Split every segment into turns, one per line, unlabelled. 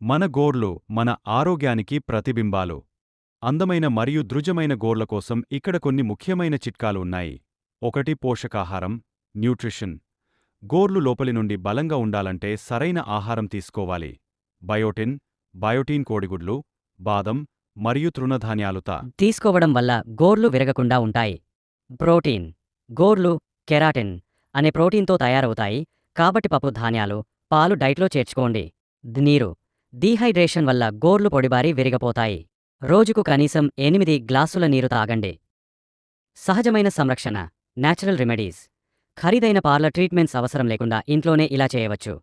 మన గోర్లు మన ఆరోగ్యానికి ప్రతిబింబాలు. అందమైన మరియు దృఢమైన గోర్ల కోసం ఇక్కడ కొన్ని ముఖ్యమైన చిట్కాలు ఉన్నాయి. 1. పోషకాహారం న్యూట్రిషన్. గోర్లు లోపలి నుండి బలంగా ఉండాలంటే సరైన ఆహారం తీసుకోవాలి. బయోటిన్ కోడిగుడ్లు, బాదం మరియు తృణధాన్యాలుత
తీసుకోవడం వల్ల గోర్లు విరగకుండా ఉంటాయి. ప్రోటీన్. గోర్లు కెరాటిన్ అనే ప్రోటీన్తో తయారవుతాయి, కాబట్టి పప్పు ధాన్యాలు, పాలు డైట్లో చేర్చుకోండి. నీరు. డీహైడ్రేషన్ వల్ల గోర్లు పొడిబారి విరిగపోతాయి. రోజుకు కనీసం 8 గ్లాసుల నీరు తాగండి. సహజమైన సంరక్షణ న్యాచురల్ రెమెడీస్. ఖరీదైన పార్లర్ ట్రీట్మెంట్స్ అవసరం లేకుండా ఇంట్లోనే ఇలా చేయవచ్చు.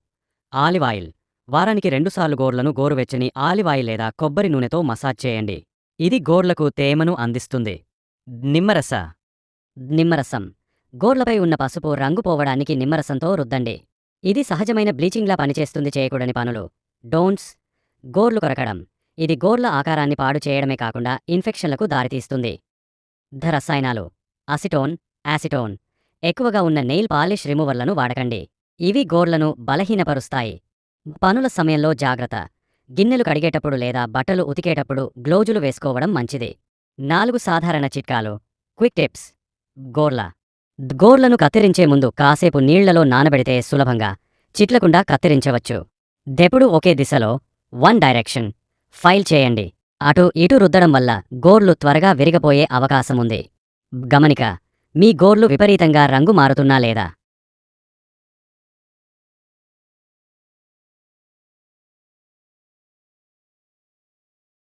Olive oil. వారానికి 2 సార్లు గోర్లను గోరువెచ్చని ఆలివ్ ఆయిల్ లేదా కొబ్బరి నూనెతో మసాజ్ చేయండి. ఇది గోర్లకు తేమను అందిస్తుంది. నిమ్మరసం. గోర్లపై ఉన్న పసుపు రంగు పోవడానికి నిమ్మరసంతో రుద్దండి. ఇది సహజమైన బ్లీచింగ్లా పనిచేస్తుంది. చేయకూడని పనులు. డోంట్స్. గోర్లు కొరకడం. ఇది గోర్ల ఆకారాన్ని పాడు చేయడమే కాకుండా ఇన్ఫెక్షన్లకు దారితీస్తుంది. రసాయనాలు. యాసిటోన్ ఎక్కువగా ఉన్న నెయిల్ పాలిష్ రిమూవర్లను వాడకండి. ఇవి గోర్లను బలహీనపరుస్తాయి. పనుల సమయంలో జాగ్రత్త. గిన్నెలు కడిగేటప్పుడు లేదా బట్టలు ఉతికేటప్పుడు గ్లోజులు వేసుకోవడం మంచిది. 4 సాధారణ చిట్కాలు. Quick tips. గోర్లను కత్తిరించే ముందు కాసేపు నీళ్లలో నానబెడితే సులభంగా చిట్లకుండా కత్తిరించవచ్చు. దెప్పుడు ఒకే దిశలో 1 డైరెక్షన్ ఫైల్ చేయండి. అటు ఇటు రుద్దడం వల్ల గోర్లు త్వరగా విరిగపోయే అవకాశముంది. గమనిక. మీ గోర్లు విపరీతంగా రంగు మారుతున్నా లేదా